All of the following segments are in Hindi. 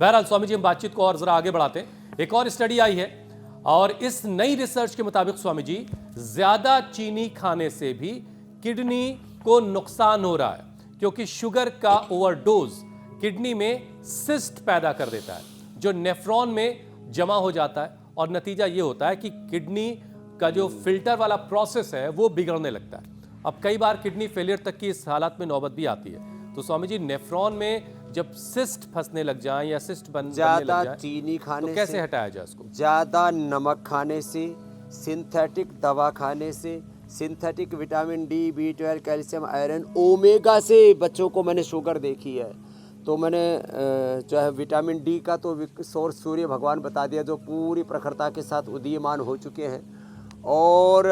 बहरहाल स्वामी जी, हम बातचीत को और जरा आगे बढ़ाते हैं। एक और स्टडी आई है और इस नई रिसर्च के मुताबिक स्वामी जी, ज्यादा चीनी खाने से भी किडनी को नुकसान हो रहा है, क्योंकि शुगर का ओवरडोज किडनी में सिस्ट पैदा कर देता है, जो नेफ्रॉन में जमा हो जाता है, और नतीजा यह होता है कि किडनी का जो फिल्टर वाला प्रोसेस है वो बिगड़ने लगता है। अब कई बार किडनी फेलियर तक की इस हालत में नौबत भी आती है। तो स्वामी जी, नेफ्रॉन में जब सिस्ट फंसने लग जाए या सिस्ट बनने लग जाए, ज्यादा चीनी खाने तो कैसे से, हटाया जाए इसको? ज्यादा नमक खाने से, सिंथेटिक दवा खाने से, synthetic vitamin D, B12, calcium, iron, omega से बच्चों को मैंने शुगर देखी है। तो मैंने जो है विटामिन डी का तो सोर्स सूर्य भगवान बता दिया, जो पूरी प्रखरता के साथ उदीयमान हो चुके हैं। और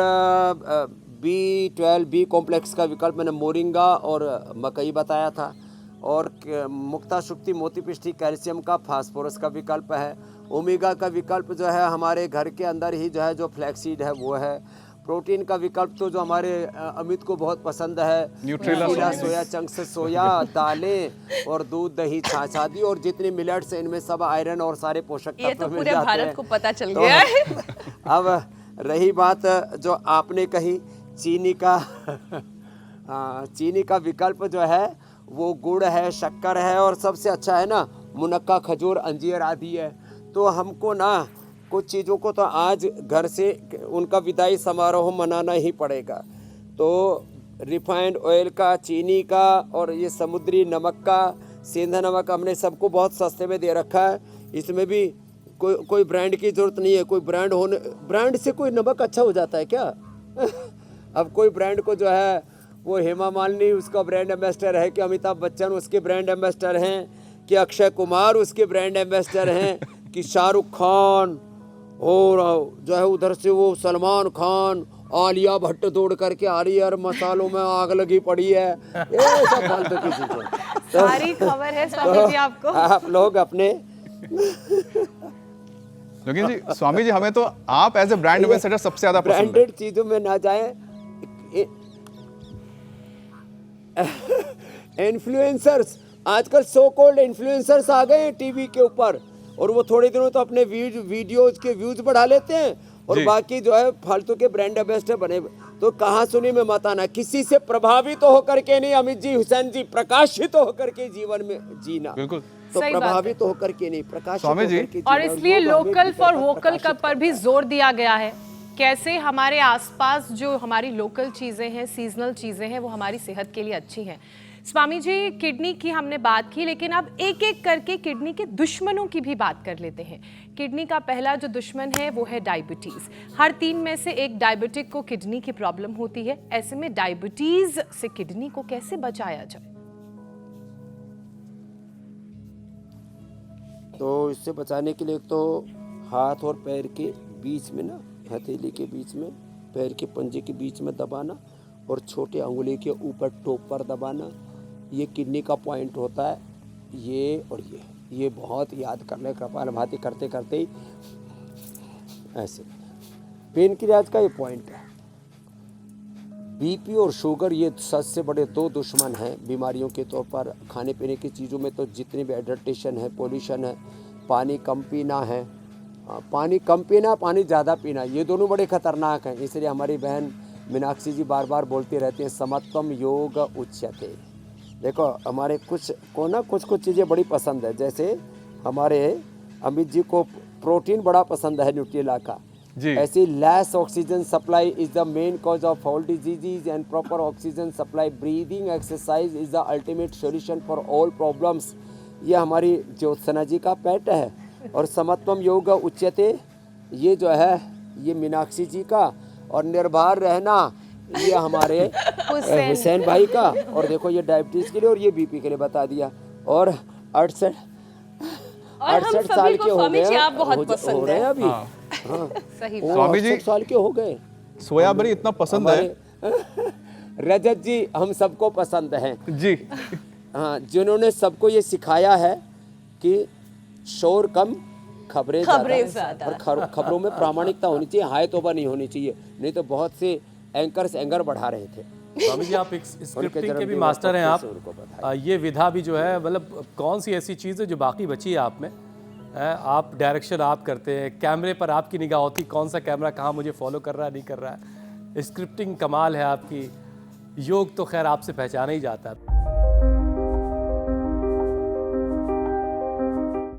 B12 बी कॉम्प्लेक्स का विकल्प मैंने मोरिंगा और मकई बताया था। और मुक्ता शुक्ति मोतीपिष्ठी कैल्शियम का, फास्फोरस का विकल्प है। ओमेगा का विकल्प जो है हमारे घर के अंदर ही जो है जो फ्लैक्सीड है वो है। प्रोटीन का विकल्प तो जो हमारे अमित को बहुत पसंद है, न्यूट्रेला सोया चंक्स, सोया दालें और दूध, दही, छाछ आदि, और जितने मिलेट्स हैं इनमें सब आयरन और सारे पोषक तत्व मिल जाते हैं। भारत को पता चल गया है। अब रही बात जो आपने कही चीनी का चीनी का विकल्प जो है वो गुड़ है, शक्कर है, और सबसे अच्छा है ना मुनक्का, खजूर, अंजीर आदि है। तो हमको ना कुछ चीज़ों को तो आज घर से उनका विदाई समारोह मनाना ही पड़ेगा। तो रिफाइंड ऑयल का, चीनी का और ये समुद्री नमक का, सेंधा नमक हमने सबको बहुत सस्ते में दे रखा है। इसमें भी कोई ब्रांड की ज़रूरत नहीं है। कोई ब्रांड से कोई नमक अच्छा हो जाता है क्या? अब कोई ब्रांड को जो है वो हेमा मालिनी उसका ब्रांड एम्बेसडर है, कि अमिताभ बच्चन उसके ब्रांड एम्बेसडर हैं, कि अक्षय कुमार उसके ब्रांड एम्बेसडर हैं, कि शाहरुख खान, और जो है उधर से वो सलमान खान, आलिया भट्ट दौड़ करके आ रही है और मसालों में आग लगी पड़ी है। ये सब फालतू की चीजें। सारी खबर है स्वामी जी आपको। आप लोग अपने लेकिन जी स्वामी जी, हमें तो आप एज ए ब्रांड एम्बेसडर सबसे ज्यादा पसंद है। ब्रांडेड चीजों में ना जाए। इन्फ्लुएंसर्स, आजकल सो कॉल्ड इन्फ्लुएंसर्स आ गए हैं टीवी के ऊपर, और वो थोड़े दिनों तो अपने वीडियोज के व्यूज बढ़ा लेते हैं और बाकी जो है फालतू के ब्रांड एम्बेसडर बने। तो कहाँ सुनी में मत आना, किसी से प्रभावित तो होकर के नहीं, अमित जी, हुसैन जी, प्रकाशित तो होकर के जीवन में जीना। बिल्कुल, तो प्रभावित तो होकर के नहीं, प्रकाशित स्वामी जी। और इसलिए लोकल फॉर वोकल का पर भी जोर दिया गया है। कैसे हमारे आसपास जो हमारी लोकल चीजें हैं, सीजनल चीजें हैं, वो हमारी सेहत के लिए अच्छी हैं। स्वामी जी, किडनी की हमने बात की, लेकिन अब एक एक करके किडनी के दुश्मनों की भी बात कर लेते हैं। किडनी का पहला जो दुश्मन है वो है डायबिटीज। हर 3 में से एक डायबिटिक को किडनी की प्रॉब्लम होती है। ऐसे में डायबिटीज से किडनी को कैसे बचाया जाए? तो इससे बचाने के लिए तो हाथ और पैर के बीच में ना, हथेली के बीच में, पैर के पंजे के बीच में दबाना, और छोटे अंगुली के ऊपर टॉप पर दबाना, ये किडनी का पॉइंट होता है। ये और ये बहुत याद कर ले, कपालभाति करते करते ही ऐसे। पेन क्रियाज का ये पॉइंट है। बीपी और शुगर ये सबसे बड़े 2 दुश्मन हैं बीमारियों के तौर पर। खाने पीने की चीज़ों में तो जितनी भी एडल्ट्रेशन है, पोल्यूशन है, पानी कम पीना है, पानी कम पीना, पानी ज़्यादा पीना, ये दोनों बड़े खतरनाक हैं। इसलिए हमारी बहन मीनाक्षी जी बार बार बोलती रहती हैं, समत्वम योग उच्यते। देखो हमारे कुछ चीज़ें बड़ी पसंद है। जैसे हमारे अमित जी को प्रोटीन बड़ा पसंद है, न्यूट्रेला का। ऐसे less oxygen supply is the main cause of all diseases and proper oxygen supply, breathing exercise is the ultimate solution for all problems. ये हमारी ज्योत्सना जी का पेट है। और समत्वम योग उच्यते ये जो है ये मीनाक्षी जी का, और निर्भर रहना ये हमारे हुसैन भाई का। और देखो ये डायबिटीज के लिए और ये बीपी के लिए बता दिया। और 68 साल के हो गए, आप बहुत पसंद हो रहे हैं अभी। हाँ। सही स्वामी जी, 68 साल के हो गए। सोयाबरी इतना पसंद है। रजत जी हम सबको पसंद है जी। हाँ, जिन्होंने सबको ये सिखाया है कि शोर कम, खबरें ज़्यादा। और खबरों में प्रामाणिकता होनी चाहिए, हाय तौबा नहीं होनी चाहिए। नहीं तो बहुत से एंकर्स एंगर बढ़ा रहे थे। स्वामी जी आप एक स्क्रिप्टिंग के भी जन्मदिन मास्टर हैं और आप। सबसे उनको बधाई। ये विधा भी जो है मतलब कौन सी ऐसी चीज़ है जो बाकी बची है आप में? आप डायरेक्शन आप करते हैं, कैमरे पर आपकी निगाह होती कौन सा कैमरा कहाँ मुझे फॉलो कर रहा है नहीं कर रहा है। स्क्रिप्टिंग कमाल है आपकी, योग तो खैर आपसे पहचाना ही जाता है।